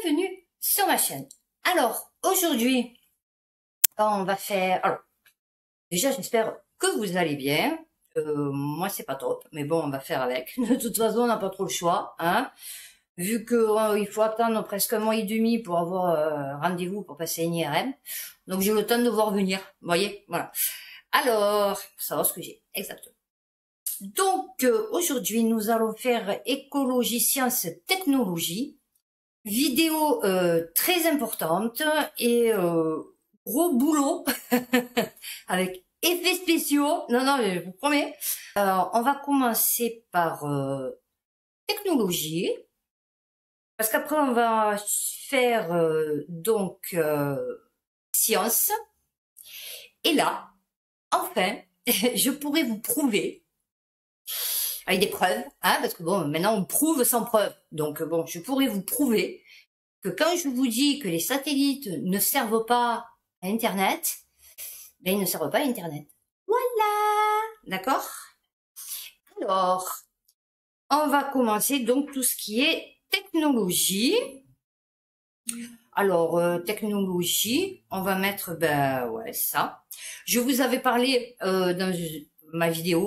bienvenue sur ma chaîne. Alors, aujourd'hui, on va faire... Alors, déjà, j'espère que vous allez bien. Moi, c'est pas top, mais bon, on va faire avec. De toute façon, on n'a pas trop le choix, hein. Vu que il faut attendre presque un mois et demi pour avoir rendez-vous pour passer une IRM. Donc, j'ai le temps de voir venir. Vous voyez, voilà. Alors, pour savoir ce que j'ai exactement. Donc, aujourd'hui, nous allons faire écologie, sciences, technologie. Vidéo très importante et gros boulot avec effets spéciaux. Non, je vous promets. On va commencer par technologie. Parce qu'après, on va faire donc science. Et là, enfin, je pourrais vous prouver avec des preuves, hein, parce que bon, maintenant on prouve sans preuve. Donc bon, je pourrais vous prouver que quand je vous dis que les satellites ne servent pas à Internet, ben ils ne servent pas à Internet. Voilà, d'accord? Alors, on va commencer donc tout ce qui est technologie. Alors, technologie, on va mettre, ben ouais, ça. Je vous avais parlé dans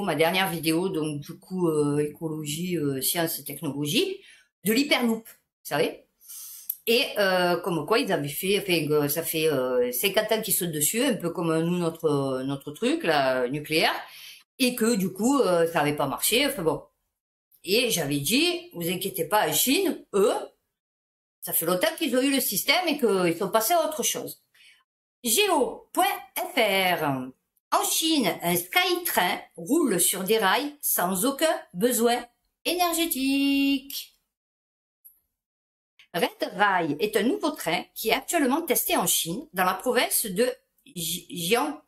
ma dernière vidéo, donc du coup, écologie, sciences et technologie, de l'hyperloop, vous savez. Et comme quoi ils avaient fait, enfin, ça fait 50 ans qu'ils sautent dessus, un peu comme nous notre truc là nucléaire, et que du coup ça avait pas marché. Enfin bon. Et j'avais dit, vous inquiétez pas, en Chine, eux, ça fait longtemps qu'ils ont eu le système et qu'ils sont passés à autre chose. Géo.fr. En Chine, un SkyTrain roule sur des rails sans aucun besoin énergétique. Red Rail est un nouveau train qui est actuellement testé en Chine, dans la province de Jiangxi.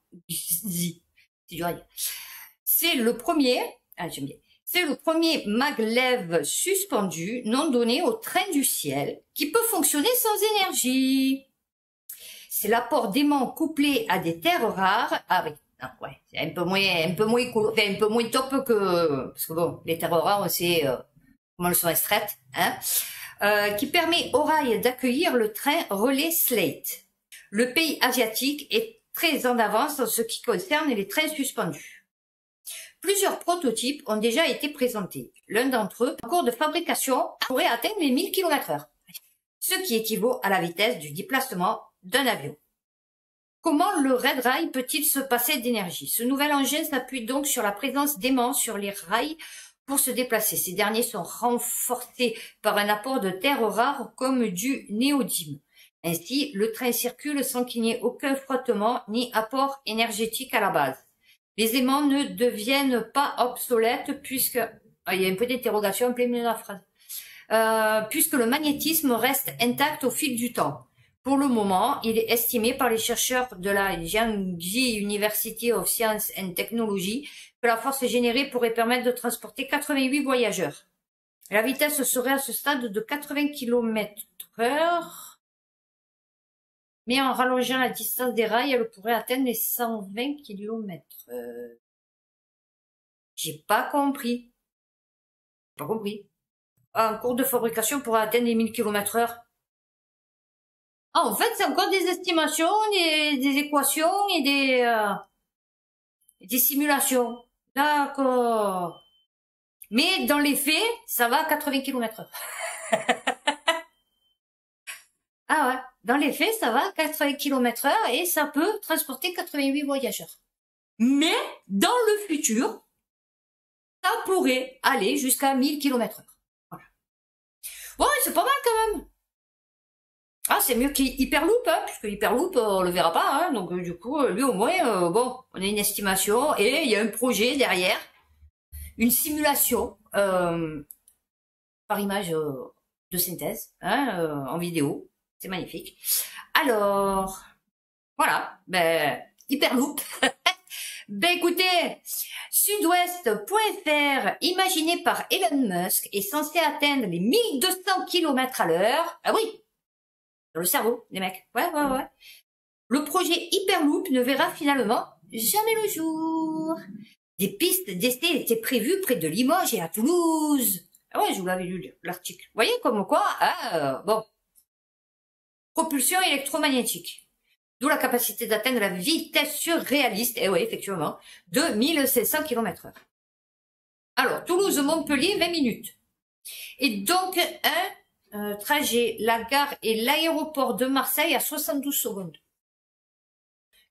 C'est le premier, j'aime bien. C'est le premier maglev suspendu non donné au train du ciel qui peut fonctionner sans énergie. C'est l'apport d'aimants couplé à des terres rares avec ouais, c'est un peu moins top que parce que bon, les terres rares, on sait comment elles sont extraites, hein. Qui permet au rail d'accueillir le train relais Slate. Le pays asiatique est très en avance en ce qui concerne les trains suspendus. Plusieurs prototypes ont déjà été présentés. L'un d'entre eux, en cours de fabrication, pourrait atteindre les 1000 km/h, ce qui équivaut à la vitesse du déplacement d'un avion. Comment le Red Rail peut-il se passer d'énergie? Ce nouvel engin s'appuie donc sur la présence d'aimants sur les rails pour se déplacer. Ces derniers sont renforcés par un apport de terres rares comme du néodyme. Ainsi, le train circule sans qu'il n'y ait aucun frottement ni apport énergétique à la base. Les aimants ne deviennent pas obsolètes puisque... il y a un peu d'interrogation en plein milieu de la phrase. Puisque le magnétisme reste intact au fil du temps. Pour le moment, il est estimé par les chercheurs de la Jiangxi University of Science and Technology que la force générée pourrait permettre de transporter 88 voyageurs. La vitesse serait à ce stade de 80 km/h, mais en rallongeant la distance des rails, elle pourrait atteindre les 120 km. J'ai pas compris. Pas compris. En cours de fabrication pourrait atteindre les 1000 km/h. Ah, en fait, c'est encore des estimations, des équations et des simulations. D'accord. Mais dans les faits, ça va à 80 km/h. Ah ouais, dans les faits, ça va à 80 km/h et ça peut transporter 88 voyageurs. Mais dans le futur, ça pourrait aller jusqu'à 1000 km/h. Voilà. Ouais, c'est pas mal quand même. Ah, c'est mieux qu'Hyperloop, hein, puisque Hyperloop, on le verra pas, hein, donc du coup, lui au moins, bon, on a une estimation et il y a un projet derrière, une simulation par image de synthèse, hein, en vidéo, c'est magnifique. Alors, voilà, ben, Hyperloop. Ben écoutez, sudouest.fr, imaginé par Elon Musk, est censé atteindre les 1200 km/h. Ah oui, dans le cerveau, les mecs. Ouais. Le projet Hyperloop ne verra finalement jamais le jour. Des pistes d'essai étaient prévues près de Limoges et à Toulouse. Ah ouais, je vous l'avais lu l'article. Vous voyez comme quoi, bon. propulsion électromagnétique. D'où la capacité d'atteindre la vitesse surréaliste, et oui, effectivement, de 1500 km/h. Alors, Toulouse-Montpellier, 20 minutes. Et donc, un trajet, la gare et l'aéroport de Marseille à 72 secondes.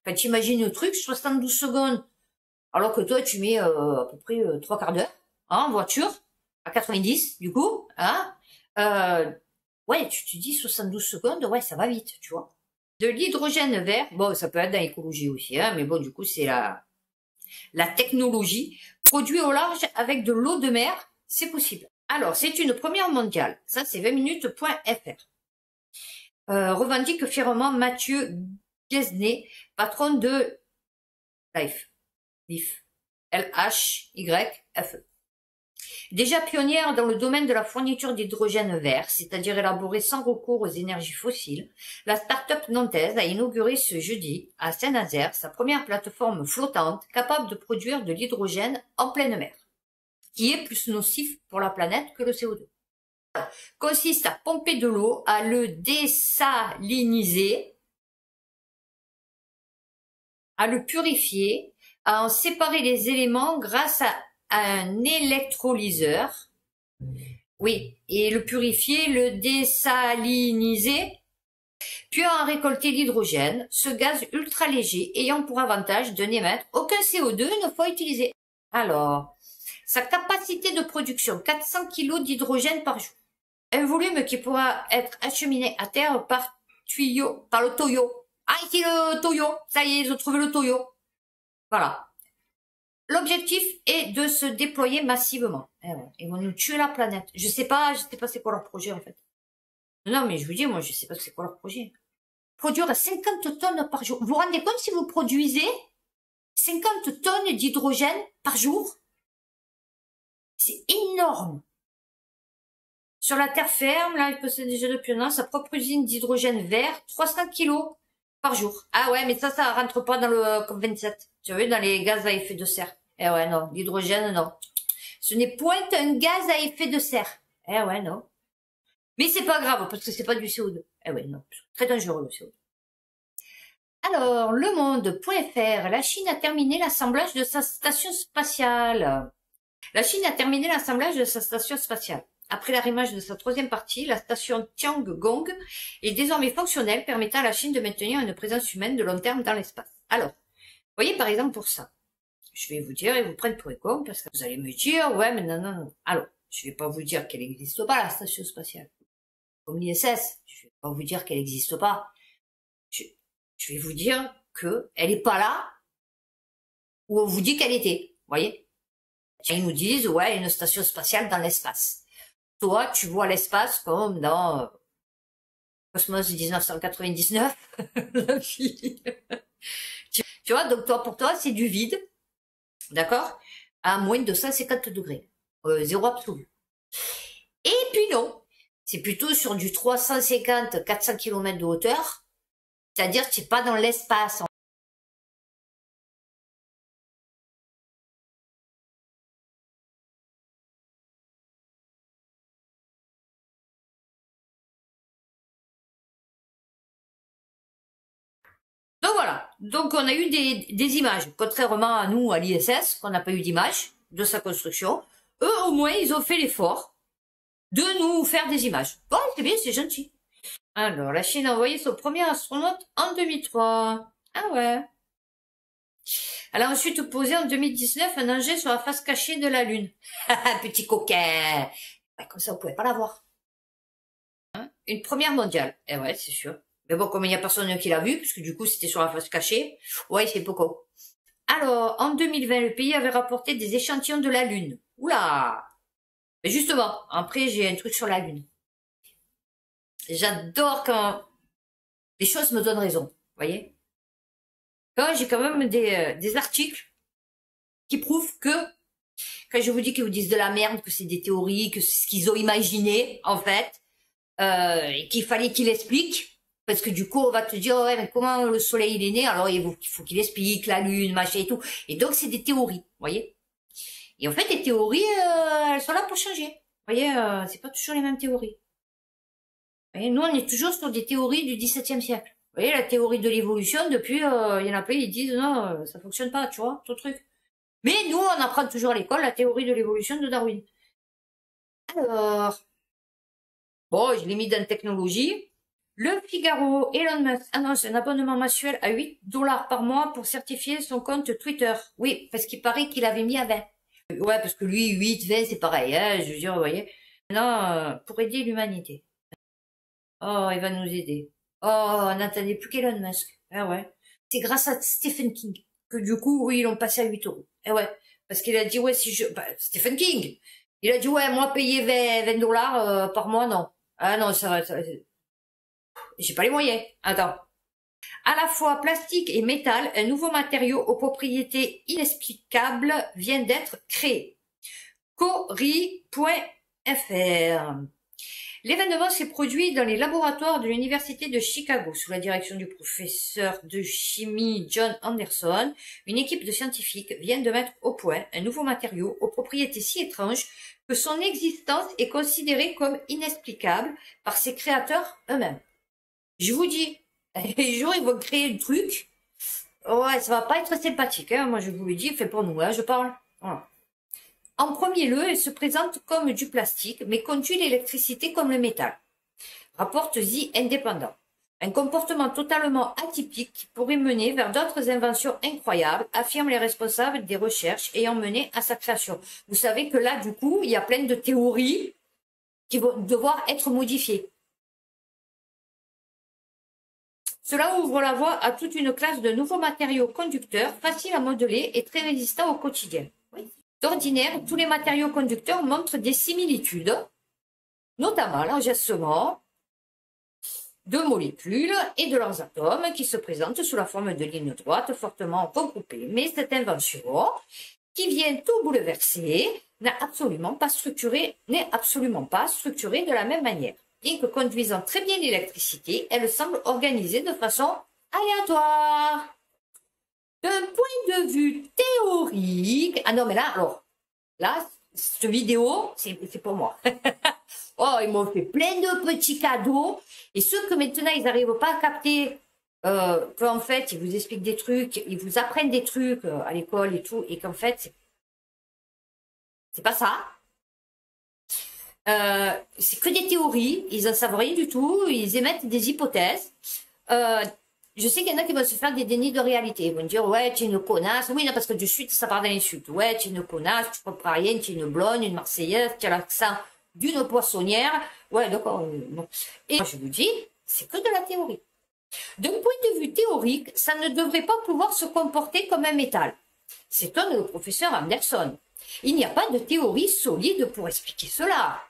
Quand tu imagines le truc, 72 secondes, alors que toi, tu mets à peu près 3 quarts d'heure en voiture, à 90, du coup. Hein, ouais, tu te dis 72 secondes, ouais, ça va vite, tu vois. De l'hydrogène vert, bon, ça peut être dans l'écologie aussi, hein, mais bon, du coup, c'est la technologie. Produit au large avec de l'eau de mer, c'est possible. Alors, c'est une première mondiale. Ça, c'est 20minutes.fr. Revendique fièrement Mathieu Guesnay, patron de LIFE. L-H-Y-F-E. Déjà pionnière dans le domaine de la fourniture d'hydrogène vert, c'est-à-dire élaboré sans recours aux énergies fossiles, la start-up nantaise a inauguré ce jeudi à Saint-Nazaire sa première plateforme flottante capable de produire de l'hydrogène en pleine mer, qui est plus nocif pour la planète que le CO2. Consiste à pomper de l'eau, à le désaliniser, à le purifier, à en séparer les éléments grâce à un électrolyseur. Oui, et le purifier, le désaliniser, puis en récolter l'hydrogène, ce gaz ultra léger ayant pour avantage de n'émettre aucun CO2 une fois utilisé. Alors, sa capacité de production, 400 kg d'hydrogène par jour. Un volume qui pourra être acheminé à terre par le Toyo. Ah, ici le Toyo, ça y est, ils ont trouvé le Toyo. Voilà. L'objectif est de se déployer massivement. Ils vont nous tuer la planète. Je sais pas c'est quoi leur projet, en fait. Non, mais je vous dis, moi, je sais pas c'est quoi leur projet. Produire 50 tonnes par jour. Vous vous rendez compte si vous produisez 50 tonnes d'hydrogène par jour? C'est énorme. Sur la terre ferme, là, il possède déjà depuis un an sa propre usine d'hydrogène vert, 300 kilos par jour. Ah ouais, mais ça rentre pas dans le COP27. Tu vois, dans les gaz à effet de serre. Eh ouais, non. L'hydrogène, non. Ce n'est point un gaz à effet de serre. Eh ouais, non. Mais c'est pas grave, parce que c'est pas du CO2. Eh ouais, non. Très dangereux, le CO2. Alors, lemonde.fr, la Chine a terminé l'assemblage de sa station spatiale. La Chine a terminé l'assemblage de sa station spatiale. Après l'arrimage de sa troisième partie, la station Tiangong est désormais fonctionnelle, permettant à la Chine de maintenir une présence humaine de long terme dans l'espace. Alors, voyez par exemple pour ça. Je vais vous dire, et vous prendre pour les cons, parce que vous allez me dire, ouais, mais non. Alors, je vais pas vous dire qu'elle n'existe pas, la station spatiale. Comme l'ISS, je vais pas vous dire qu'elle n'existe pas. Je vais vous dire que elle est pas là, où on vous dit qu'elle était. Voyez? Ils nous disent, ouais, une station spatiale dans l'espace. Toi, tu vois l'espace comme dans Cosmos 1999, la fille. Tu vois, donc toi, pour toi, c'est du vide, d'accord, à moins de 250 degrés, zéro absolu. Et puis non, c'est plutôt sur du 350-400 km de hauteur, c'est-à-dire que tu n'es pas dans l'espace. Donc voilà, donc on a eu des images, contrairement à nous, à l'ISS, qu'on n'a pas eu d'images de sa construction. Eux, au moins, ils ont fait l'effort de nous faire des images. Bon, c'est bien, c'est gentil. Alors, la Chine a envoyé son premier astronaute en 2003. Ah ouais. Elle a ensuite posé en 2019 un engin sur la face cachée de la Lune. Petit coquin. Ouais, comme ça, vous pouvez pas l'avoir. Hein, une première mondiale. Eh ouais, c'est sûr. Mais bon, comme il n'y a personne qui l'a vu, parce que du coup, c'était sur la face cachée, ouais, c'est poco. Alors, en 2020, le pays avait rapporté des échantillons de la Lune. Oula! Mais justement, après, j'ai un truc sur la Lune. J'adore quand les choses me donnent raison, vous voyez? Quand j'ai quand même des articles qui prouvent que, quand je vous dis qu'ils vous disent de la merde, que c'est des théories, que c'est ce qu'ils ont imaginé, en fait, et qu'il fallait qu'ils l'expliquent, parce que du coup, on va te dire, ouais, mais comment le soleil il est né? Alors, il faut qu'il explique la lune, machin et tout. Et donc, c'est des théories, vous voyez? Et en fait, les théories, elles sont là pour changer. Vous voyez, c'est pas toujours les mêmes théories. Et nous, on est toujours sur des théories du XVIIe siècle. Vous voyez, la théorie de l'évolution, depuis, il y en a plein, ils disent, non, ça fonctionne pas, tu vois, ton truc. Mais nous, on apprend toujours à l'école la théorie de l'évolution de Darwin. Alors, bon, je l'ai mis dans technologie. Le Figaro, Elon Musk annonce un abonnement mensuel à 8 $ par mois pour certifier son compte Twitter. Oui, parce qu'il paraît qu'il avait mis à 20. Ouais, parce que lui, 8, 20, c'est pareil, hein, je veux dire, vous voyez. Non, pour aider l'humanité. Oh, il va nous aider. Oh, on n'attendait plus qu'Elon Musk. Ah ouais. C'est grâce à Stephen King que du coup, oui, ils l'ont passé à 8 €. Eh ouais. Parce qu'il a dit, ouais, si je... Bah, Stephen King. Il a dit, ouais, moi, payer 20 $ par mois, non. Ah non, ça j'ai pas les moyens. Attends. À la fois plastique et métal, un nouveau matériau aux propriétés inexplicables vient d'être créé. Cori.fr. L'événement s'est produit dans les laboratoires de l'Université de Chicago sous la direction du professeur de chimie John Anderson. Une équipe de scientifiques vient de mettre au point un nouveau matériau aux propriétés si étranges que son existence est considérée comme inexplicable par ses créateurs eux-mêmes. Je vous dis, les jours ils vont créer un truc, ouais, ça va pas être sympathique, hein. Moi je vous le dis, fait pour nous, hein, je parle. Voilà. En premier lieu, elle se présente comme du plastique, mais conduit l'électricité comme le métal. Rapporte The Independent. Un comportement totalement atypique qui pourrait mener vers d'autres inventions incroyables, affirment les responsables des recherches ayant mené à sa création. Vous savez que là, du coup, il y a plein de théories qui vont devoir être modifiées. Cela ouvre la voie à toute une classe de nouveaux matériaux conducteurs, faciles à modeler et très résistants au quotidien. Oui. D'ordinaire, tous les matériaux conducteurs montrent des similitudes, notamment l'enjacement de molécules et de leurs atomes qui se présentent sous la forme de lignes droites fortement regroupées. Mais cette invention, qui vient tout bouleverser, n'est absolument pas structurée de la même manière. Bien que conduisant très bien l'électricité, elle semble organisée de façon aléatoire. D'un point de vue théorique... Ah non, mais là, alors, là, cette vidéo, c'est pour moi. Oh, ils m'ont fait plein de petits cadeaux. Et ceux que maintenant, ils n'arrivent pas à capter, qu'en fait, ils vous expliquent des trucs, ils vous apprennent des trucs à l'école et tout, et qu'en fait, c'est pas ça. C'est que des théories, ils en savent rien du tout, ils émettent des hypothèses. Je sais qu'il y en a qui vont se faire des dénis de réalité. Ils vont dire, ouais, tu es une connasse. Oui, non, parce que de suite, ça part d'insulte. Ouais, tu es une connasse, tu comprends rien, tu es une blonde, une marseillaise, tu as l'accent d'une poissonnière. Ouais, d'accord. Bon. Et moi, je vous dis, c'est que de la théorie. D'un point de vue théorique, ça ne devrait pas pouvoir se comporter comme un métal. S'étonne le professeur Anderson. Il n'y a pas de théorie solide pour expliquer cela.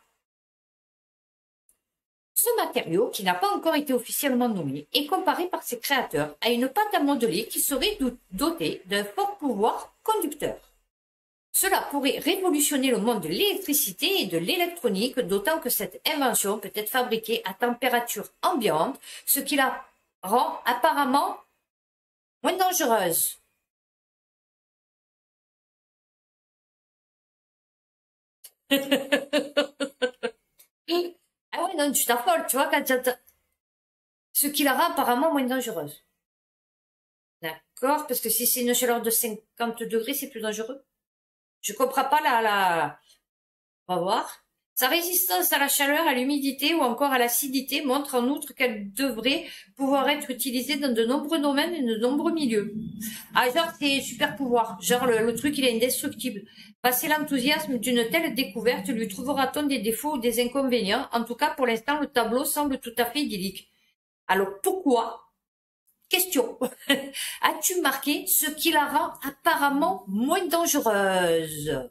Ce matériau, qui n'a pas encore été officiellement nommé, est comparé par ses créateurs à une pâte à modeler qui serait dotée d'un fort pouvoir conducteur. Cela pourrait révolutionner le monde de l'électricité et de l'électronique, d'autant que cette invention peut être fabriquée à température ambiante, ce qui la rend apparemment moins dangereuse. Ah ouais, non, tu t'affoles, tu vois, quand ce qui la rend apparemment moins dangereuse. D'accord, parce que si c'est une chaleur de 50 degrés, c'est plus dangereux. Je comprends pas On va voir. Sa résistance à la chaleur, à l'humidité ou encore à l'acidité montre en outre qu'elle devrait pouvoir être utilisée dans de nombreux domaines et de nombreux milieux. Ah, genre, c'est super pouvoir. Genre, le truc, il est indestructible. Passer l'enthousiasme d'une telle découverte, lui trouvera-t-on des défauts ou des inconvénients? En tout cas, pour l'instant, le tableau semble tout à fait idyllique. Alors, pourquoi? Question. As-tu marqué ce qui la rend apparemment moins dangereuse?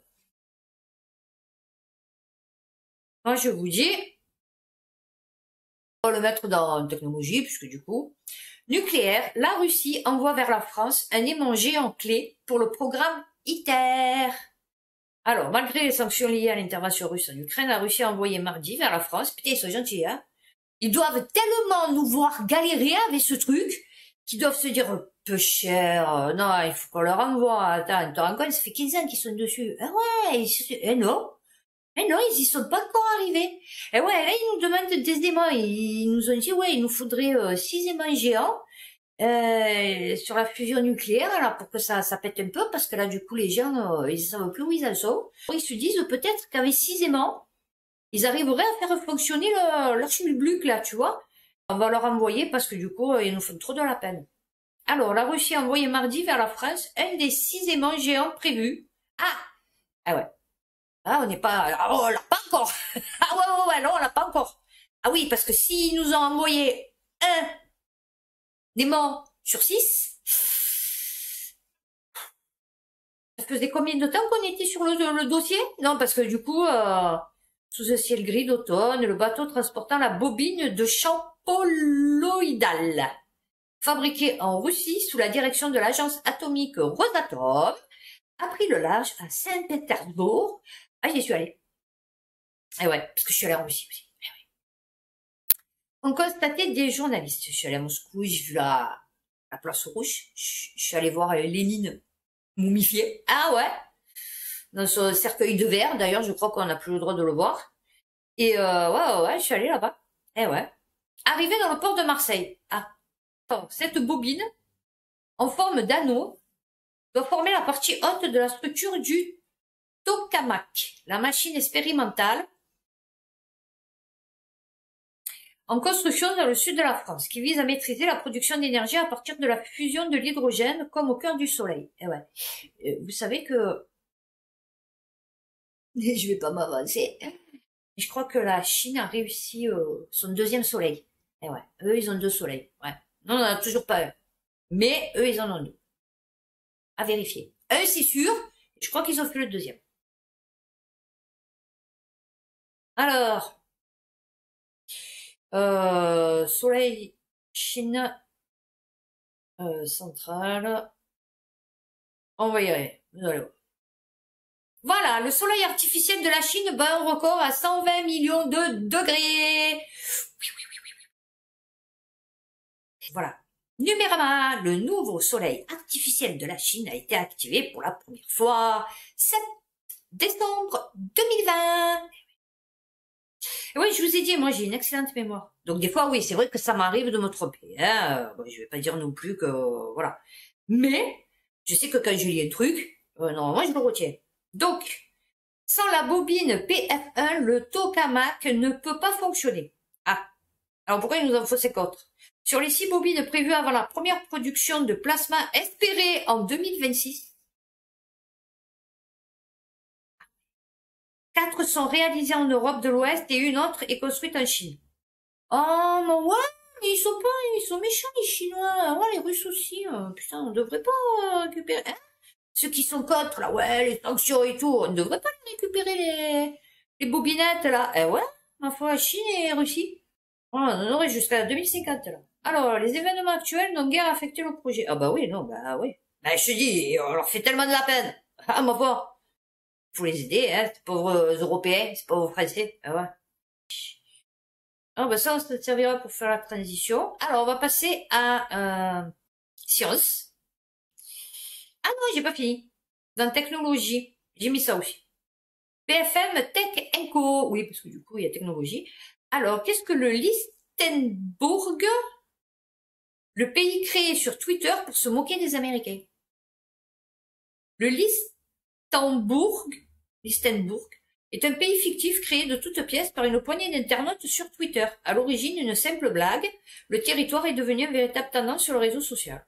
Moi, je vous dis, on va le mettre dans technologie, puisque du coup, nucléaire, la Russie envoie vers la France un aimant géant clé pour le programme ITER. Alors, malgré les sanctions liées à l'intervention russe en Ukraine, la Russie a envoyé mardi vers la France. Putain, ils sont gentils, hein. Ils doivent tellement nous voir galérer avec ce truc, qu'ils doivent se dire, peu cher, non, il faut qu'on leur envoie. Attends, tu te rends compte, ça fait 15 ans qu'ils sont dessus. Ah ouais, non. Mais non, ils y sont pas encore arrivés. Et ouais, là, ils nous demandent des aimants. Ils nous ont dit, ouais, il nous faudrait 6 aimants géants sur la fusion nucléaire, alors pour que ça pète un peu, parce que là, du coup, les gens, ils savent plus où ils en sont. Ils se disent peut-être qu'avec 6 aimants, ils arriveraient à faire fonctionner leur schmilblick, là, tu vois. On va leur envoyer parce que du coup, ils nous font trop de la peine. Alors, la Russie a envoyé mardi vers la France un des 6 aimants géants prévus. Ah ouais. Ah, on n'est pas, ah, on l'a pas encore. Ah ouais, non, on l'a pas encore. Ah oui, parce que s'ils nous ont envoyé un aimant sur 6, ça faisait combien de temps qu'on était sur le dossier? Non, parce que du coup, sous un ciel gris d'automne, le bateau transportant la bobine de champ poloïdal, fabriquée en Russie sous la direction de l'agence atomique Rosatom, a pris le large à Saint-Pétersbourg. Ah, j'y suis allée. Eh ouais, parce que je suis allée en Russie aussi. Eh ouais. On constatait des journalistes. Je suis allée à Moscou, j'ai vu la place rouge. Je suis allée voir Lénine momifié. Ah ouais, dans son cercueil de verre. D'ailleurs, je crois qu'on n'a plus le droit de le voir. Et ouais, je suis allée là-bas. Eh ouais. Arrivé dans le port de Marseille. Ah, cette bobine, en forme d'anneau, doit former la partie haute de la structure du tokamak, la machine expérimentale en construction dans le sud de la France, qui vise à maîtriser la production d'énergie à partir de la fusion de l'hydrogène, comme au cœur du soleil. Eh ouais. Vous savez que je vais pas m'avancer. Je crois que la Chine a réussi son deuxième soleil. Eh ouais, eux ils ont 2 soleils. Ouais. Non, on n'en a toujours pas un. Mais eux ils en ont 2. À vérifier. Un c'est sûr, je crois qu'ils ont fait le deuxième. Alors, soleil, Chine centrale. On va y arriver. Vous allez voir. Voilà, le soleil artificiel de la Chine bat un record à 120 millions de degrés. Voilà. Numéro 1, le nouveau soleil artificiel de la Chine a été activé pour la première fois 7 décembre 2020. Et oui, je vous ai dit, moi j'ai une excellente mémoire. Donc des fois, oui, c'est vrai que ça m'arrive de me tromper. Hein. Bon, je vais pas dire non plus que... voilà. Mais, je sais que quand je lis un truc, normalement je le retiens. Donc, sans la bobine PF1, le tokamak ne peut pas fonctionner. Ah, alors pourquoi il nous en faut 50? Sur les 6 bobines prévues avant la première production de plasma espérée en 2026, 4 sont réalisées en Europe de l'Ouest et une autre est construite en Chine. Oh, mais ouais, ils sont méchants les Chinois. Ouais, les Russes aussi. Putain, on devrait pas récupérer. Hein, ceux qui sont contre, là, ouais, les sanctions et tout, on ne devrait pas récupérer les bobinettes, là. Eh ouais, ma foi, Chine et Russie. Oh, on aurait jusqu'à 2050, là. Alors, les événements actuels n'ont guère affecté le projet. Ah bah oui, non, bah oui. Bah je te dis, on leur fait tellement de la peine. Ah, ma foi. Faut les aider, hein, ces pauvres Européens, ces pauvres Français. Ah ouais. Ah bah ça servira pour faire la transition. Alors, on va passer à science. Ah non, j'ai pas fini. Dans technologie, j'ai mis ça aussi. BFM Tech Enco. Oui, parce que du coup, il y a technologie. Alors, qu'est-ce que le Liechtenbourg, le pays créé sur Twitter pour se moquer des Américains? Le Liechtenbourg est un pays fictif créé de toutes pièces par une poignée d'internautes sur Twitter. À l'origine, une simple blague, le territoire est devenu une véritable tendance sur le réseau social.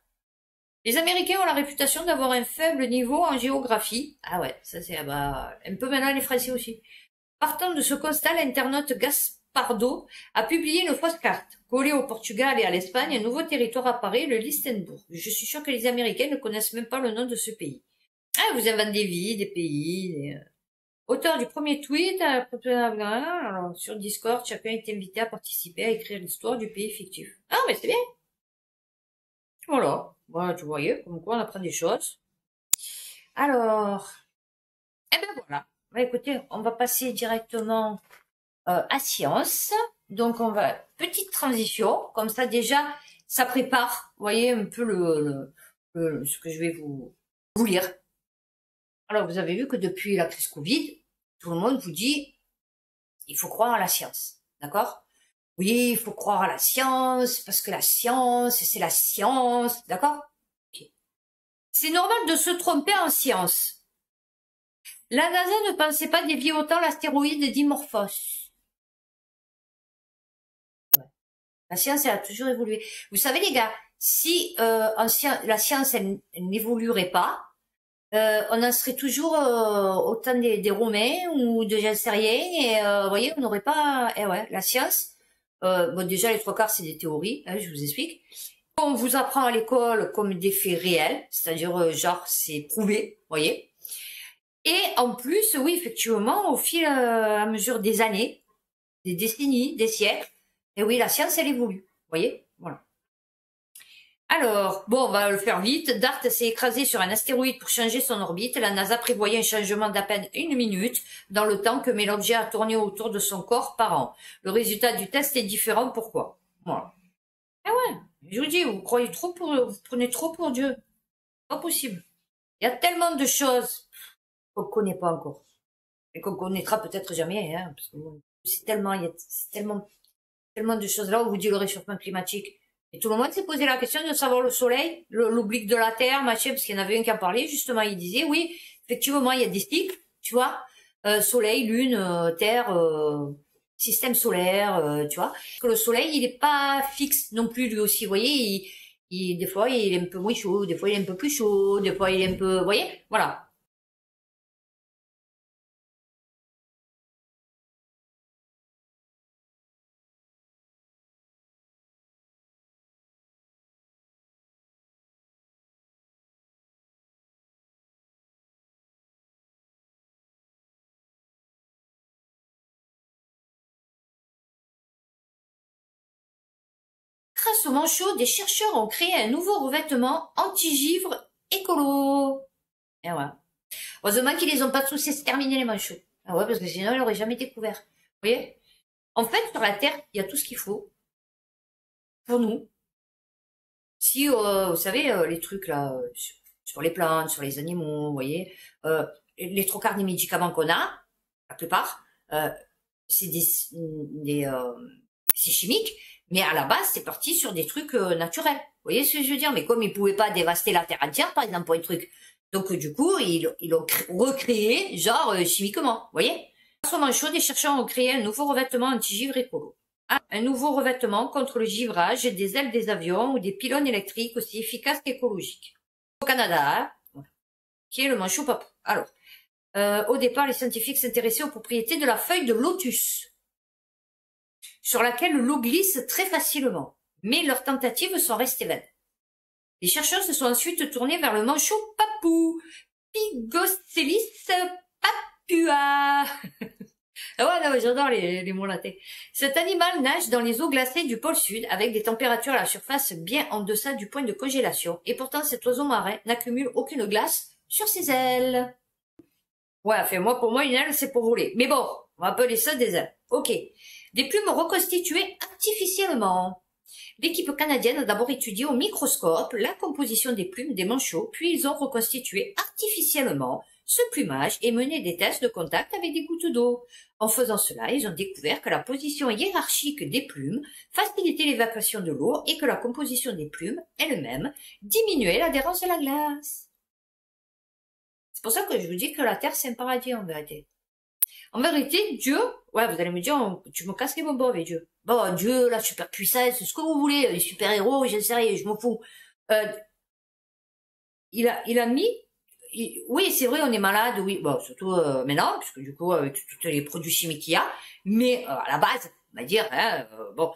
Les Américains ont la réputation d'avoir un faible niveau en géographie. Ah ouais, ça c'est un peu maintenant les Français aussi. Partant de ce constat, l'internaute Gaspardo a publié une fausse carte. Collée au Portugal et à l'Espagne, un nouveau territoire apparaît, le Liechtenbourg. Je suis sûr que les Américains ne connaissent même pas le nom de ce pays. Ah, vous inventez des villes, des pays, Auteur du premier tweet, alors, sur Discord, chacun est invité à participer à écrire l'histoire du pays fictif. Ah, mais c'est bien. Voilà. Voilà, tu voyais, comme quoi on apprend des choses. Alors, eh ben voilà. Bah, écoutez, on va passer directement à science. Donc, on va, petite transition, comme ça déjà, ça prépare, vous voyez, un peu ce que je vais vous lire. Alors, vous avez vu que depuis la crise Covid, tout le monde vous dit, il faut croire à la science, d'accord? Oui, il faut croire à la science, parce que la science, c'est la science, d'accord? Okay. C'est normal de se tromper en science. La NASA ne pensait pas dévier autant l'astéroïde Dimorphos. Ouais. La science, elle a toujours évolué. Vous savez, les gars, si la science, elle n'évoluerait pas, on en serait toujours au temps des Romains ou de j'en sais rien, et vous voyez, on n'aurait pas... Eh ouais, la science, bon, déjà, les 3/4, c'est des théories, hein, je vous explique. On vous apprend à l'école comme des faits réels, c'est-à-dire, genre, c'est prouvé, vous voyez. Et en plus, oui, effectivement, au fil à mesure des années, des décennies, des siècles, et oui, la science, elle évolue, vous voyez, voilà. Alors, bon, on va le faire vite. DART s'est écrasé sur un astéroïde pour changer son orbite. La NASA prévoyait un changement d'à peine 1 minute dans le temps que met l'objet à tourner autour de son corps par an. Le résultat du test est différent. Pourquoi? Voilà. Eh ouais, je vous dis, vous prenez trop pour Dieu. Pas possible. Il y a tellement de choses qu'on connaît pas encore. Et qu'on connaîtra peut-être jamais, hein, parce que bon, c'est tellement de choses là où vous dit le réchauffement climatique. Et tout le monde s'est posé la question de savoir le soleil, l'oblique de la Terre, machin, parce qu'il y en avait un qui en parlait, justement, il disait, oui, effectivement, il y a des cycles, tu vois, soleil, lune, Terre, système solaire, tu vois. Que le soleil, il est pas fixe non plus, lui aussi, vous voyez, des fois, il est un peu moins chaud, des fois, il est un peu plus chaud, des fois, il est un peu, vous voyez, voilà. Grâce au manchot, des chercheurs ont créé un nouveau revêtement anti-givre écolo. Et ouais. Heureusement qu'ils les ont pas tous exterminés, les manchots. Ah ouais, parce que sinon, ils l'auraient jamais découvert. Vous voyez? En fait, sur la Terre, il y a tout ce qu'il faut pour nous. Si, vous savez, les trucs là, sur les plantes, sur les animaux, vous voyez, les trois quarts des médicaments qu'on a, la plupart, c'est c'est chimique, mais à la base, c'est parti sur des trucs naturels. Vous voyez ce que je veux dire? Mais comme ils pouvaient pas dévaster la Terre entière, par exemple, pour les trucs. Donc, du coup, ils l'ont recréé, genre, chimiquement. Vous voyez? Grâce au manchot, des chercheurs ont créé un nouveau revêtement anti-givre écolo. Un nouveau revêtement contre le givrage des ailes des avions ou des pylônes électriques aussi efficaces qu'écologiques. Au Canada, qui est le manchot papou. Alors, au départ, les scientifiques s'intéressaient aux propriétés de la feuille de lotus, sur laquelle l'eau glisse très facilement. Mais leurs tentatives sont restées vaines. Les chercheurs se sont ensuite tournés vers le manchot papou, Pygoscelis papua. Ah ouais, non, j'adore les mots latés. Cet animal nage dans les eaux glacées du pôle sud avec des températures à la surface bien en deçà du point de congélation. Et pourtant, cet oiseau marin n'accumule aucune glace sur ses ailes. Ouais, enfin, pour moi, une aile, c'est pour voler. Mais bon, on va appeler ça des ailes. Ok. Des plumes reconstituées artificiellement. L'équipe canadienne a d'abord étudié au microscope la composition des plumes des manchots, puis ils ont reconstitué artificiellement ce plumage et mené des tests de contact avec des gouttes d'eau. En faisant cela, ils ont découvert que la position hiérarchique des plumes facilitait l'évacuation de l'eau et que la composition des plumes elle-même diminuait l'adhérence de la glace. C'est pour ça que je vous dis que la Terre, c'est un paradis en vérité. En vérité, Dieu, ouais, vous allez me dire, tu me casses les bonbons avec Dieu. Bon, Dieu, la super puissance, ce que vous voulez, les super-héros, je sais rien, je m'en fous. Il a mis, oui, c'est vrai, on est malade, oui, bon, surtout maintenant, parce que du coup, avec tous les produits chimiques qu'il y a, mais à la base, on va dire, hein, bon,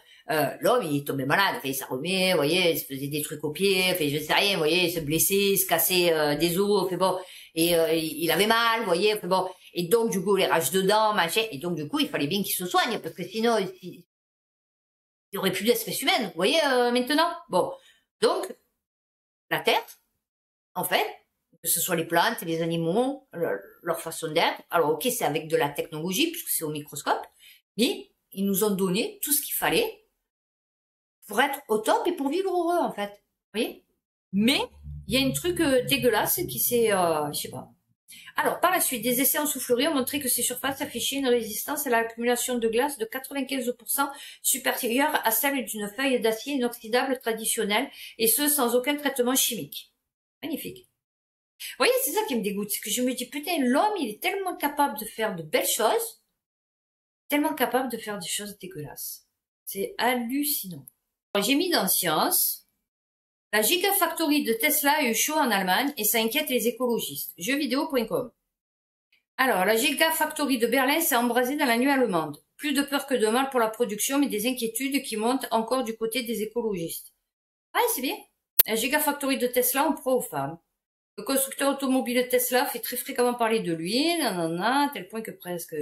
l'homme, il est tombé malade, enfin, il s'en remet, vous voyez, il se faisait des trucs aux pieds, enfin, je sais rien, vous voyez, il se blessait, il se cassait des os, enfin bon, et il avait mal, vous voyez, enfin bon, et donc, du coup, les rages de dents, machin, et donc, du coup, il fallait bien qu'il se soigne, parce que sinon, il y aurait plus d'espèces humaines, vous voyez, maintenant. Bon. Donc, la Terre, en fait, que ce soit les plantes, les animaux, leur façon d'être, alors ok, c'est avec de la technologie, puisque c'est au microscope, mais ils nous ont donné tout ce qu'il fallait pour être au top et pour vivre heureux, en fait. Vous voyez? Mais, il y a un truc dégueulasse qui s'est, je sais pas, Alors, par la suite, des essais en soufflerie ont montré que ces surfaces affichaient une résistance à l'accumulation de glace de 95% supérieure à celle d'une feuille d'acier inoxydable traditionnelle, et ce, sans aucun traitement chimique. Magnifique. Vous voyez, c'est ça qui me dégoûte, c'est que je me dis, putain, l'homme, il est tellement capable de faire de belles choses, tellement capable de faire des choses dégueulasses. C'est hallucinant. J'ai mis dans Science, la Gigafactory de Tesla a eu chaud en Allemagne et ça inquiète les écologistes. Jeuxvideo.com. Alors, la Gigafactory de Berlin s'est embrasée dans la nuit allemande. Plus de peur que de mal pour la production, mais des inquiétudes qui montent encore du côté des écologistes. Ah, c'est bien. La Gigafactory de Tesla en pro aux femmes. Le constructeur automobile Tesla fait très fréquemment parler de lui, nanana, à tel point que presque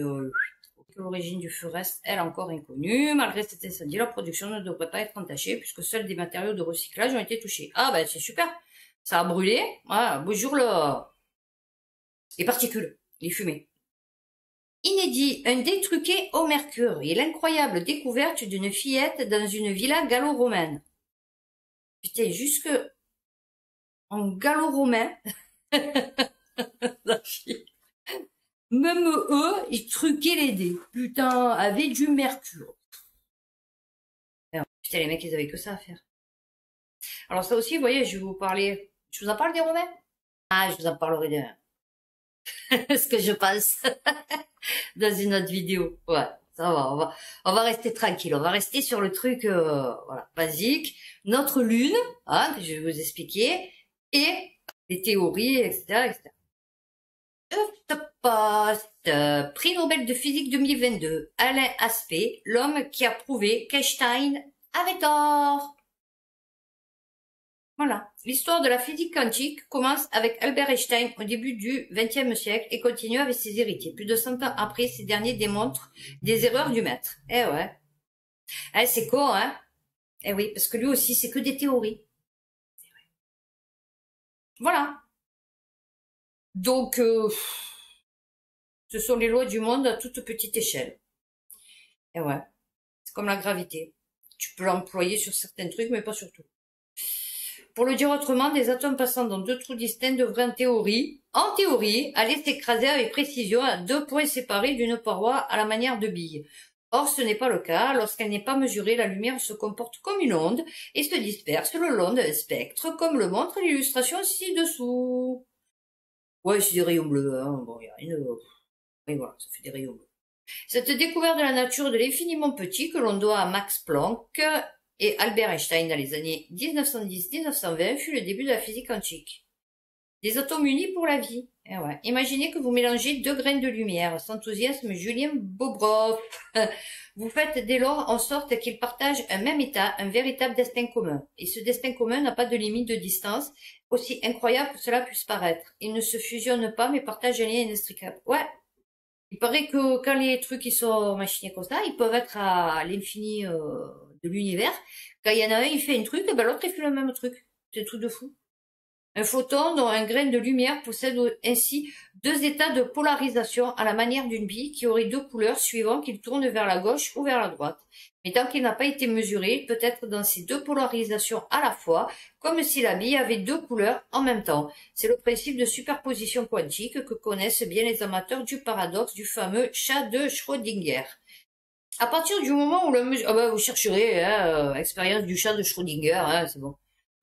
l'origine du feu reste, elle, encore inconnue. Malgré cet incendie, la production ne devrait pas être entachée puisque seuls des matériaux de recyclage ont été touchés. Ah, ben, c'est super. Ça a brûlé. Voilà, bonjour les particules, les fumées. Inédit, un dé truqué au mercure et l'incroyable découverte d'une fillette dans une villa gallo-romaine. Putain, jusque en gallo-romain, même eux, ils truquaient les dés. Putain, avec du mercure. Alors, putain, les mecs, ils avaient que ça à faire. Alors ça aussi, vous voyez, je vais vous parler... Je vous en parle des Romains? Ah, je vous en parlerai de ce que je pense dans une autre vidéo. Ouais, ça va, on va rester tranquille. On va rester sur le truc, voilà, basique. Notre lune, hein, que je vais vous expliquer, et les théories, etc., etc. Post, prix Nobel de physique 2022, Alain Aspect, l'homme qui a prouvé qu'Einstein avait tort. Voilà. L'histoire de la physique quantique commence avec Albert Einstein au début du XXe siècle et continue avec ses héritiers. Plus de 100 ans après, ces derniers démontrent des erreurs du maître. Eh ouais. Eh, c'est con, hein? Eh oui, parce que lui aussi, c'est que des théories. Voilà. Donc, ce sont les lois du monde à toute petite échelle. Et ouais, c'est comme la gravité. Tu peux l'employer sur certains trucs, mais pas sur tout. Pour le dire autrement, des atomes passant dans deux trous distincts devraient en théorie, aller s'écraser avec précision à 2 points séparés d'une paroi à la manière de billes. Or, ce n'est pas le cas. Lorsqu'elle n'est pas mesurée, la lumière se comporte comme une onde et se disperse le long d'un spectre, comme le montre l'illustration ci-dessous. Ouais, c'est des rayons bleus, hein. Bon, y a rien de... Oui, voilà, ça fait des rayons bleus. Cette découverte de la nature de l'infiniment petit que l'on doit à Max Planck et Albert Einstein dans les années 1910-1920 fut le début de la physique quantique. Des atomes unis pour la vie. Eh ouais. Imaginez que vous mélangez 2 graines de lumière. S'enthousiasme Julien Bobrov. Vous faites dès lors en sorte qu'ils partagent un même état, un véritable destin commun. Et ce destin commun n'a pas de limite de distance, aussi incroyable que cela puisse paraître. Ils ne se fusionnent pas, mais partagent un lien inextricable. Ouais. Il paraît que quand les trucs ils sont machinés comme ça, ils peuvent être à l'infini de l'univers. Quand il y en a un, il fait un truc, et ben l'autre il fait le même truc. C'est un truc de fou. Un photon dont un grain de lumière possède ainsi 2 états de polarisation à la manière d'une bille qui aurait 2 couleurs suivant qu'il tourne vers la gauche ou vers la droite. Mais tant qu'il n'a pas été mesuré, il peut être dans ces 2 polarisations à la fois, comme si la bille avait 2 couleurs en même temps. C'est le principe de superposition quantique que connaissent bien les amateurs du paradoxe du fameux chat de Schrödinger. À partir du moment où la mesure... Ah ben, vous chercherez, hein, expérience du chat de Schrödinger, hein, c'est bon.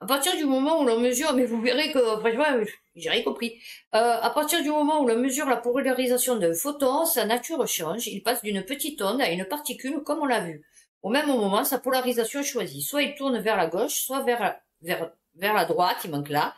À partir du moment où l'on mesure, mais vous verrez que, franchement, j'ai rien compris. À partir du moment où l'on mesure la polarisation d'un photon, sa nature change. Il passe d'une petite onde à une particule, comme on l'a vu. Au même moment, sa polarisation est choisie. Soit il tourne vers la gauche, soit vers la droite, il manque là.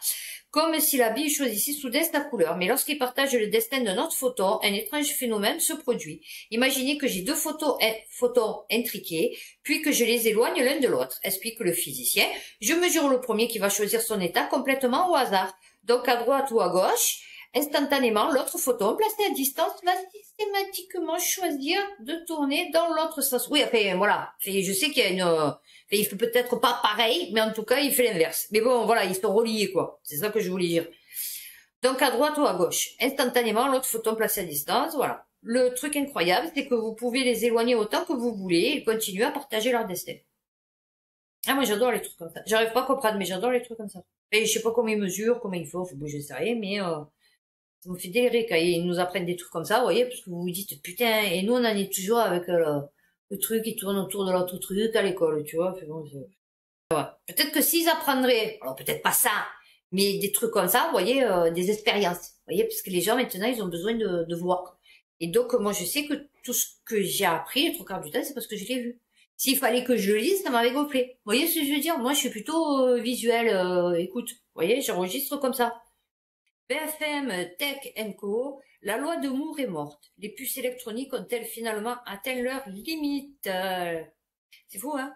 Comme si la bille choisissait soudain sa couleur. Mais lorsqu'il partage le destin d'un autre photon, un étrange phénomène se produit. Imaginez que j'ai 2 photons intriqués, puis que je les éloigne l'un de l'autre, explique le physicien. Je mesure le premier qui va choisir son état complètement au hasard. Donc à droite ou à gauche, instantanément, l'autre photon placé à distance va systématiquement choisir de tourner dans l'autre sens. Oui, enfin, voilà. Je sais qu'il y a une... il fait peut-être pas pareil, mais en tout cas, il fait l'inverse. Mais bon, voilà, ils sont reliés, quoi. C'est ça que je voulais dire. Donc, à droite ou à gauche, instantanément, l'autre photon placé à distance, voilà. Le truc incroyable, c'est que vous pouvez les éloigner autant que vous voulez et continuer à partager leur destin. Ah, moi, j'adore les trucs comme ça. J'arrive pas à comprendre, mais j'adore les trucs comme ça. Et je sais pas comment ils mesurent, comment ils font, je sais rien, mais Ça me fait délirer quand ils nous apprennent des trucs comme ça, vous voyez, parce que vous vous dites, putain, et nous on en est toujours avec le truc qui tourne autour de l'autre truc à l'école, tu vois. Bon, peut-être que s'ils apprendraient, alors peut-être pas ça, mais des trucs comme ça, vous voyez, des expériences, vous voyez, parce que les gens maintenant, ils ont besoin de voir. Et donc, moi, je sais que tout ce que j'ai appris, le trois quarts du temps, c'est parce que je l'ai vu. S'il fallait que je le lise, ça m'avait gonflé. Vous voyez ce que je veux dire? Moi, je suis plutôt visuel, écoute, vous voyez, j'enregistre comme ça. BFM Tech Co, la loi de Moore est morte. Les puces électroniques ont-elles finalement atteint leur limite? C'est fou, hein?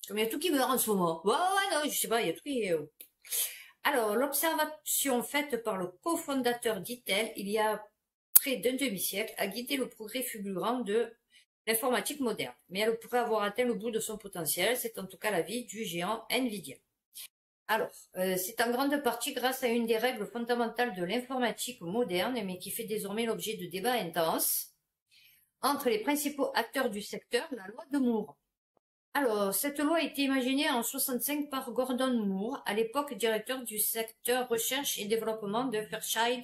Comme il y a tout qui meurt en ce moment. Ouais, non, je sais pas, il y a tout qui... Alors, l'observation faite par le cofondateur d'Intel, il y a près d'un demi-siècle, a guidé le progrès fulgurant de l'informatique moderne. Mais elle pourrait avoir atteint le bout de son potentiel, c'est en tout cas l'avis du géant Nvidia. Alors, c'est en grande partie grâce à une des règles fondamentales de l'informatique moderne, mais qui fait désormais l'objet de débats intenses entre les principaux acteurs du secteur, la loi de Moore. Alors, cette loi a été imaginée en 65 par Gordon Moore, à l'époque directeur du secteur recherche et développement de Fairchild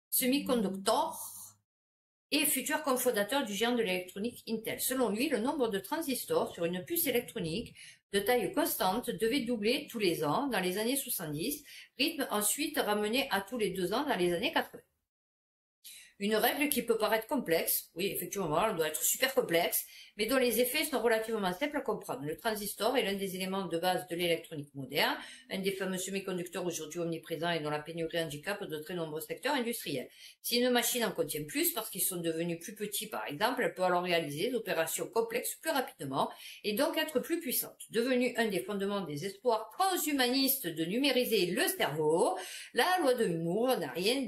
Semiconductor et futur cofondateur du géant de l'électronique Intel. Selon lui, le nombre de transistors sur une puce électronique de taille constante devait doubler tous les ans dans les années 70, rythme ensuite ramené à tous les 2 ans dans les années 80. Une règle qui peut paraître complexe, oui, effectivement, elle doit être super complexe, mais dont les effets sont relativement simples à comprendre. Le transistor est l'un des éléments de base de l'électronique moderne, un des fameux semi-conducteurs aujourd'hui omniprésents et dont la pénurie handicape de très nombreux secteurs industriels. Si une machine en contient plus, parce qu'ils sont devenus plus petits par exemple, elle peut alors réaliser des opérations complexes plus rapidement et donc être plus puissante. Devenue un des fondements des espoirs transhumanistes de numériser le cerveau, la loi de Moore n'a rien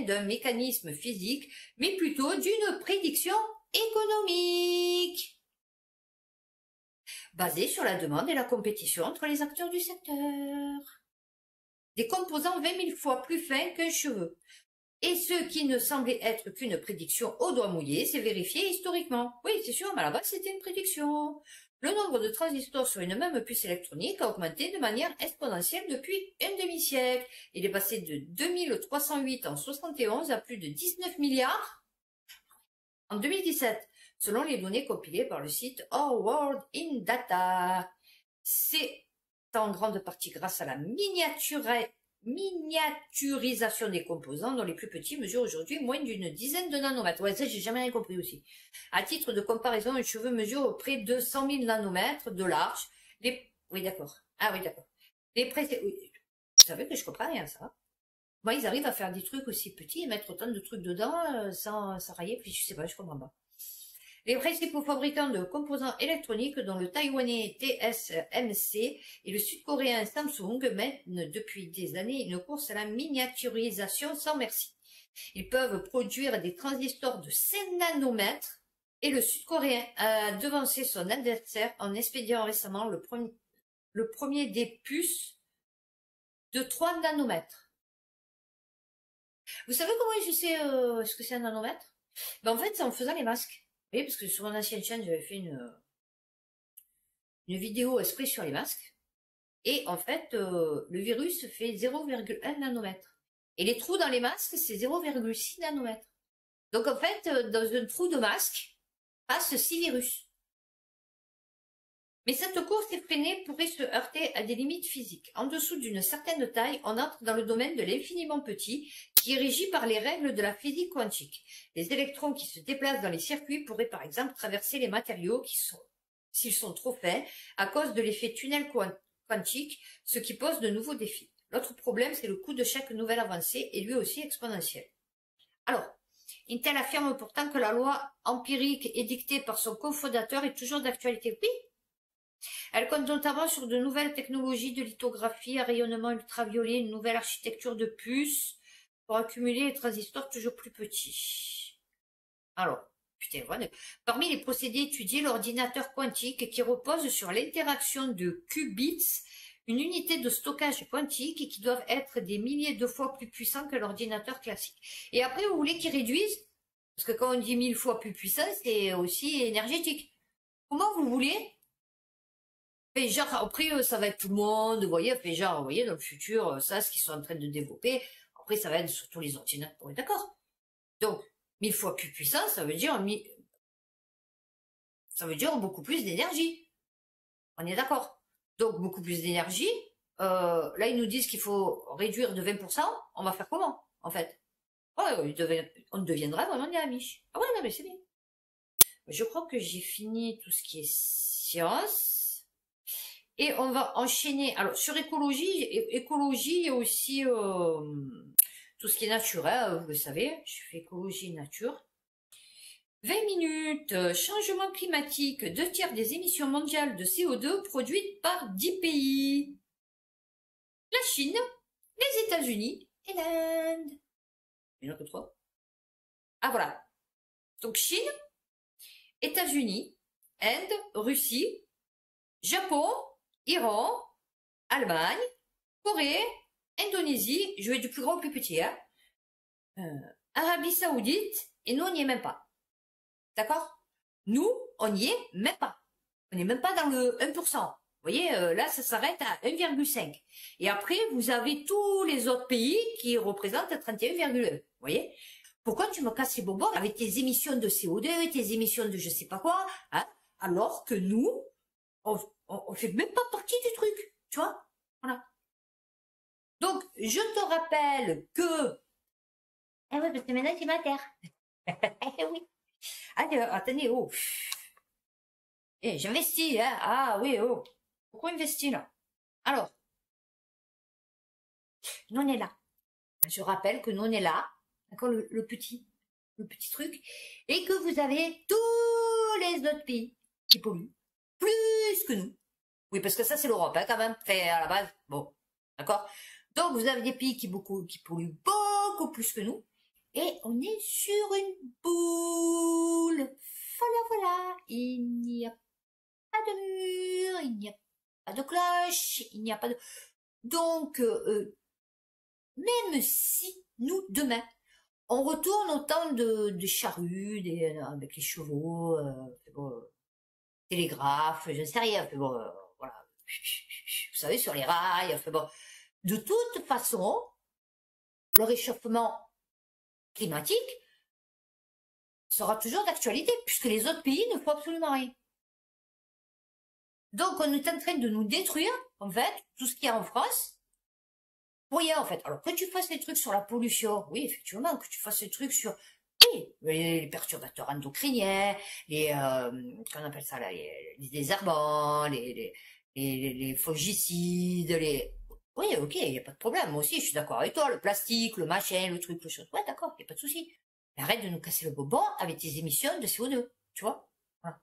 d'un mécanisme physique, mais plutôt d'une prédiction économique, basée sur la demande et la compétition entre les acteurs du secteur. Des composants 20 000 fois plus fins qu'un cheveu. Et ce qui ne semblait être qu'une prédiction au doigt mouillé s'est vérifié historiquement. Oui, c'est sûr, mais à la base, c'était une prédiction. Le nombre de transistors sur une même puce électronique a augmenté de manière exponentielle depuis un demi-siècle. Il est passé de 2308 en 71 à plus de 19 milliards en 2017, selon les données compilées par le site Our World in Data. C'est en grande partie grâce à la miniaturisation des composants, dont les plus petits mesurent aujourd'hui moins d'une dizaine de nanomètres. Ouais, ça, j'ai jamais rien compris aussi. À titre de comparaison, un cheveu mesure près de 100 000 nanomètres de large. Oui, d'accord. Ah oui, d'accord. Oui. Vous savez que je comprends rien à ça. Moi, ils arrivent à faire des trucs aussi petits et mettre autant de trucs dedans sans rayer, puis je sais pas, je comprends pas. Les principaux fabricants de composants électroniques, dont le taïwanais TSMC et le sud-coréen Samsung, mènent depuis des années une course à la miniaturisation sans merci. Ils peuvent produire des transistors de 5 nanomètres et le sud-coréen a devancé son adversaire en expédiant récemment le premier des puces de 3 nanomètres. Vous savez comment je sais ce que c'est un nanomètre? Ben, en fait, c'est en faisant les masques. Oui, parce que sur mon ancienne chaîne, j'avais fait une vidéo exprès sur les masques. Et en fait, le virus fait 0,1 nanomètre. Et les trous dans les masques, c'est 0,6 nanomètres. Donc en fait, dans un trou de masque, passe 6 virus. Mais cette course effrénée pourrait se heurter à des limites physiques. En dessous d'une certaine taille, on entre dans le domaine de l'infiniment petit, qui est régi par les règles de la physique quantique. Les électrons qui se déplacent dans les circuits pourraient par exemple traverser les matériaux s'ils sont trop fins, à cause de l'effet tunnel quantique, ce qui pose de nouveaux défis. L'autre problème, c'est le coût de chaque nouvelle avancée, et lui aussi exponentiel. Alors, Intel affirme pourtant que la loi empirique édictée par son cofondateur est toujours d'actualité. Oui. Elle compte notamment sur de nouvelles technologies de lithographie à rayonnement ultraviolet, une nouvelle architecture de puces pour accumuler les transistors toujours plus petits. Alors, putain, voilà. Parmi les procédés étudiés, l'ordinateur quantique qui repose sur l'interaction de qubits, une unité de stockage quantique et qui doivent être des milliers de fois plus puissants que l'ordinateur classique. Et après, vous voulez qu'ils réduisent? Parce que quand on dit 1000 fois plus puissant, c'est aussi énergétique. Comment vous voulez? Fait genre, après, ça va être tout le monde, vous voyez, fait genre, vous voyez, dans le futur, ça, ce qu'ils sont en train de développer. après, ça va être sur tous les ordinateurs, on est d'accord. Donc, 1000 fois plus puissant, ça veut dire beaucoup plus d'énergie. On est d'accord. Donc, beaucoup plus d'énergie. Là, ils nous disent qu'il faut réduire de 20%. On va faire comment, en fait? On deviendra vraiment des Amish. Ah ouais, non, mais c'est bien. Je crois que j'ai fini tout ce qui est science. Et on va enchaîner. Alors, sur écologie, il y a aussi tout ce qui est naturel, vous le savez. Je fais écologie nature. 20 minutes. Changement climatique. 2/3 des émissions mondiales de CO2 produites par 10 pays. La Chine, les États-Unis et l'Inde. Il y en a que 3. Ah voilà. Donc Chine, États-Unis, Inde, Russie, Japon, Iran, Allemagne, Corée, Indonésie, je vais du plus grand au plus petit, hein. Arabie Saoudite, et nous on n'y est même pas. D'accord? Nous, on n'y est même pas. On n'est même pas dans le 1%. Vous voyez, là, ça s'arrête à 1,5. Et après, vous avez tous les autres pays qui représentent 31,1. Vous voyez? Pourquoi tu me casses les bonbons avec tes émissions de CO2, tes émissions de je sais pas quoi, hein, alors que nous, on fait même pas partie du truc, tu vois? Voilà. Donc, je te rappelle que... Eh oui, parce que maintenant, c'est ma terre. Eh oui. Allez, attendez, oh. Eh, j'investis, hein. Ah oui, oh. Pourquoi investir là? Alors, nous on est là. Je rappelle que nous on est là, d'accord, le petit truc, et que vous avez tous les autres pays qui polluent plus que nous. Oui, parce que ça c'est l'Europe, hein, quand même, fait à la base. Bon, d'accord. Donc vous avez des pays qui polluent beaucoup plus que nous, et on est sur une boule. Voilà, il n'y a pas de mur, il n'y a pas de cloche, il n'y a pas de... Donc, même si nous, demain, on retourne au temps de charrues, avec les chevaux, télégraphe, je ne sais rien, voilà, vous savez, sur les rails, de toute façon, le réchauffement climatique sera toujours d'actualité, puisque les autres pays ne font absolument rien. Donc, on est en train de nous détruire, en fait, tout ce qu'il y a en France, pour rien, en fait. Alors, que tu fasses des trucs sur la pollution, oui, effectivement, que tu fasses des trucs sur les perturbateurs endocriniens, qu'on appelle ça, là, les désherbants, les fongicides, oui, ok, il n'y a pas de problème. Moi aussi, je suis d'accord avec toi. Le plastique, le machin, le truc, le chose. Ouais, d'accord, il n'y a pas de souci. Mais arrête de nous casser le bobon avec tes émissions de CO2, tu vois. Voilà.